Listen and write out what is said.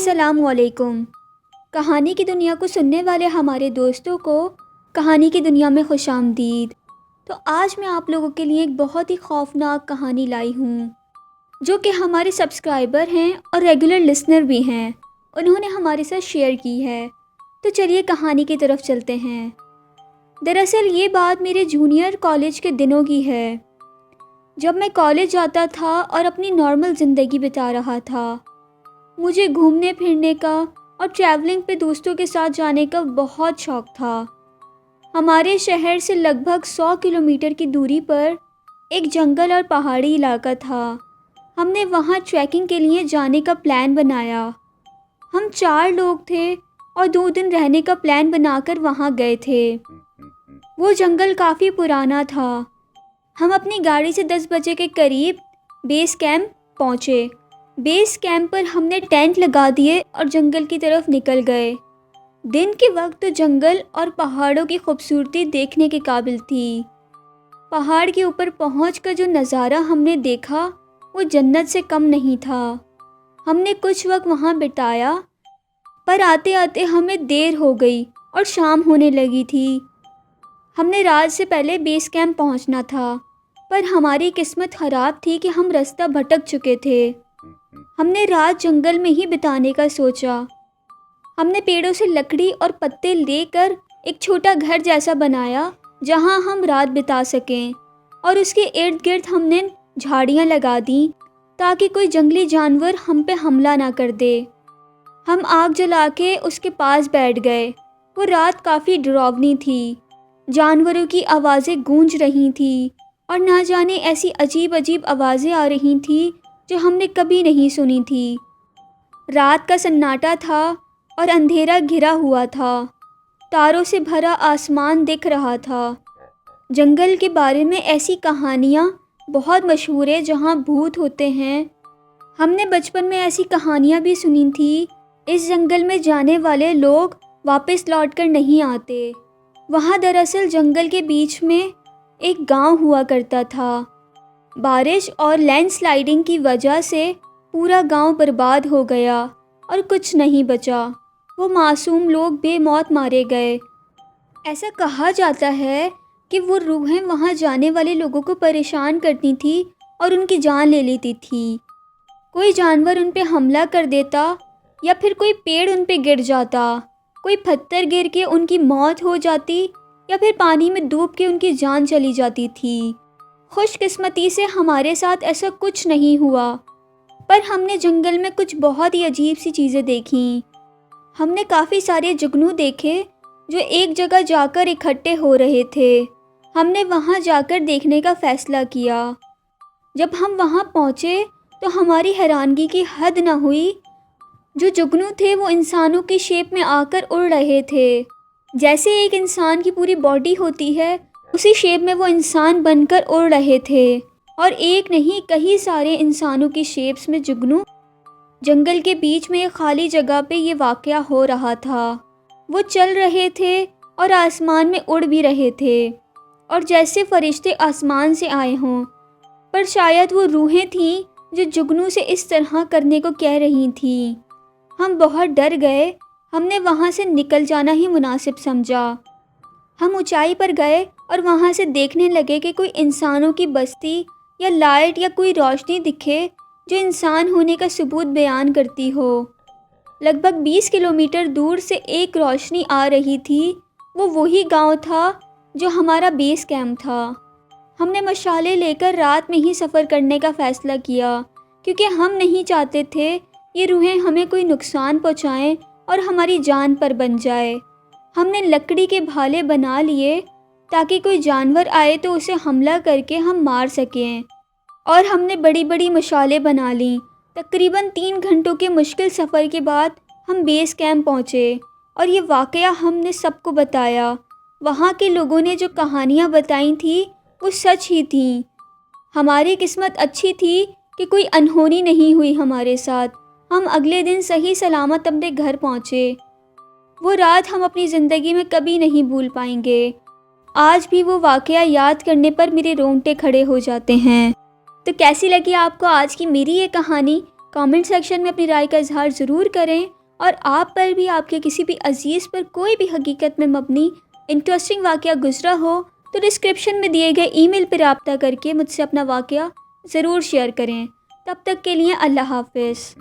السلام علیکم۔ کہانی کی دنیا کو سننے والے ہمارے دوستوں کو کہانی کی دنیا میں خوش آمدید۔ تو آج میں آپ لوگوں کے لیے ایک بہت ہی خوفناک کہانی لائی ہوں جو کہ ہمارے سبسکرائبر ہیں اور ریگولر لسنر بھی ہیں، انہوں نے ہمارے ساتھ شیئر کی ہے۔ تو چلیے کہانی کی طرف چلتے ہیں۔ دراصل یہ بات میرے جونیئر کالج کے دنوں کی ہے، جب میں کالج جاتا تھا اور اپنی نارمل زندگی بتا رہا تھا۔ مجھے گھومنے پھرنے کا اور ٹریولنگ پہ دوستوں کے ساتھ جانے کا بہت شوق تھا۔ ہمارے شہر سے لگ بھگ 100 کلومیٹر کی دوری پر ایک جنگل اور پہاڑی علاقہ تھا۔ ہم نے وہاں ٹریکنگ کے لیے جانے کا پلان بنایا۔ ہم 4 لوگ تھے اور 2 دن رہنے کا پلان بنا کر وہاں گئے تھے۔ وہ جنگل کافی پرانا تھا۔ ہم اپنی گاڑی سے 10 بجے کے قریب بیس کیمپ پہنچے۔ بیس کیمپ پر ہم نے ٹینٹ لگا دیے اور جنگل کی طرف نکل گئے۔ دن کے وقت تو جنگل اور پہاڑوں کی خوبصورتی دیکھنے کے قابل تھی۔ پہاڑ کے اوپر پہنچ کر جو نظارہ ہم نے دیکھا وہ جنت سے کم نہیں تھا۔ ہم نے کچھ وقت وہاں بتایا، پر آتے آتے ہمیں دیر ہو گئی اور شام ہونے لگی تھی۔ ہم نے رات سے پہلے بیس کیمپ پہنچنا تھا، پر ہماری قسمت خراب تھی کہ ہم راستہ بھٹک چکے تھے۔ ہم نے رات جنگل میں ہی بتانے کا سوچا۔ ہم نے پیڑوں سے لکڑی اور پتے لے کر ایک چھوٹا گھر جیسا بنایا جہاں ہم رات بتا سکیں، اور اس کے ارد گرد ہم نے جھاڑیاں لگا دیں تاکہ کوئی جنگلی جانور ہم پہ حملہ نہ کر دے۔ ہم آگ جلا کے اس کے پاس بیٹھ گئے۔ وہ رات کافی ڈراؤنی تھی، جانوروں کی آوازیں گونج رہی تھیں اور نہ جانے ایسی عجیب عجیب آوازیں آ رہی تھیں جو ہم نے کبھی نہیں سنی تھی۔ رات کا سناٹا تھا اور اندھیرا گھرا ہوا تھا۔ تاروں سے بھرا آسمان دکھ رہا تھا۔ جنگل کے بارے میں ایسی کہانیاں بہت مشہور ہیں جہاں بھوت ہوتے ہیں۔ ہم نے بچپن میں ایسی کہانیاں بھی سنی تھی، اس جنگل میں جانے والے لوگ واپس لوٹ کر نہیں آتے۔ وہاں دراصل جنگل کے بیچ میں ایک گاؤں ہوا کرتا تھا۔ بارش اور لینڈ سلائیڈنگ کی وجہ سے پورا گاؤں برباد ہو گیا اور کچھ نہیں بچا۔ وہ معصوم لوگ بے موت مارے گئے۔ ایسا کہا جاتا ہے کہ وہ روحیں وہاں جانے والے لوگوں کو پریشان کرتی تھی اور ان کی جان لے لیتی تھی۔ کوئی جانور ان پہ حملہ کر دیتا، یا پھر کوئی پیڑ ان پہ گر جاتا، کوئی پتھر گر کے ان کی موت ہو جاتی، یا پھر پانی میں ڈوب کے ان کی جان چلی جاتی تھی۔ خوش قسمتی سے ہمارے ساتھ ایسا کچھ نہیں ہوا، پر ہم نے جنگل میں کچھ بہت ہی عجیب سی چیزیں دیکھیں۔ ہم نے کافی سارے جگنو دیکھے جو ایک جگہ جا کر اکٹھے ہو رہے تھے۔ ہم نے وہاں جا کر دیکھنے کا فیصلہ کیا۔ جب ہم وہاں پہنچے تو ہماری حیرانگی کی حد نہ ہوئی۔ جو جگنو تھے وہ انسانوں کی شیپ میں آ کر اڑ رہے تھے۔ جیسے ایک انسان کی پوری باڈی ہوتی ہے، اسی شیپ میں وہ انسان بن کر اڑ رہے تھے، اور ایک نہیں کئی سارے انسانوں کی شیپس میں جگنو۔ جنگل کے بیچ میں ایک خالی جگہ پہ یہ واقعہ ہو رہا تھا۔ وہ چل رہے تھے اور آسمان میں اڑ بھی رہے تھے، اور جیسے فرشتے آسمان سے آئے ہوں، پر شاید وہ روحیں تھیں جو جگنو سے اس طرح کرنے کو کہہ رہی تھیں۔ ہم بہت ڈر گئے۔ ہم نے وہاں سے نکل جانا ہی مناسب سمجھا۔ ہم اونچائی پر گئے اور وہاں سے دیکھنے لگے کہ کوئی انسانوں کی بستی یا لائٹ یا کوئی روشنی دکھے جو انسان ہونے کا ثبوت بیان کرتی ہو۔ لگ بھگ 20 کلومیٹر دور سے ایک روشنی آ رہی تھی۔ وہ وہی گاؤں تھا جو ہمارا بیس کیمپ تھا۔ ہم نے مشالیں لے کر رات میں ہی سفر کرنے کا فیصلہ کیا، کیونکہ ہم نہیں چاہتے تھے یہ روحیں ہمیں کوئی نقصان پہنچائیں اور ہماری جان پر بن جائے۔ ہم نے لکڑی کے بھالے بنا لیے تاکہ کوئی جانور آئے تو اسے حملہ کر کے ہم مار سکیں، اور ہم نے بڑی بڑی مشالیں بنا لیں۔ تقریباً 3 گھنٹوں کے مشکل سفر کے بعد ہم بیس کیمپ پہنچے، اور یہ واقعہ ہم نے سب کو بتایا۔ وہاں کے لوگوں نے جو کہانیاں بتائی تھیں وہ سچ ہی تھیں۔ ہماری قسمت اچھی تھی کہ کوئی انہونی نہیں ہوئی ہمارے ساتھ۔ ہم اگلے دن صحیح سلامت اپنے گھر پہنچے۔ وہ رات ہم اپنی زندگی میں کبھی نہیں بھول پائیں گے۔ آج بھی وہ واقعہ یاد کرنے پر میرے رونگٹے کھڑے ہو جاتے ہیں۔ تو کیسی لگی آپ کو آج کی میری یہ کہانی؟ کامنٹ سیکشن میں اپنی رائے کا اظہار ضرور کریں، اور آپ پر بھی، آپ کے کسی بھی عزیز پر کوئی بھی حقیقت میں مبنی انٹرسٹنگ واقعہ گزرا ہو تو ڈسکرپشن میں دیے گئے ای میل پہ رابطہ کر کے مجھ سے اپنا واقعہ ضرور شیئر کریں۔ تب تک کے لیے اللہ حافظ۔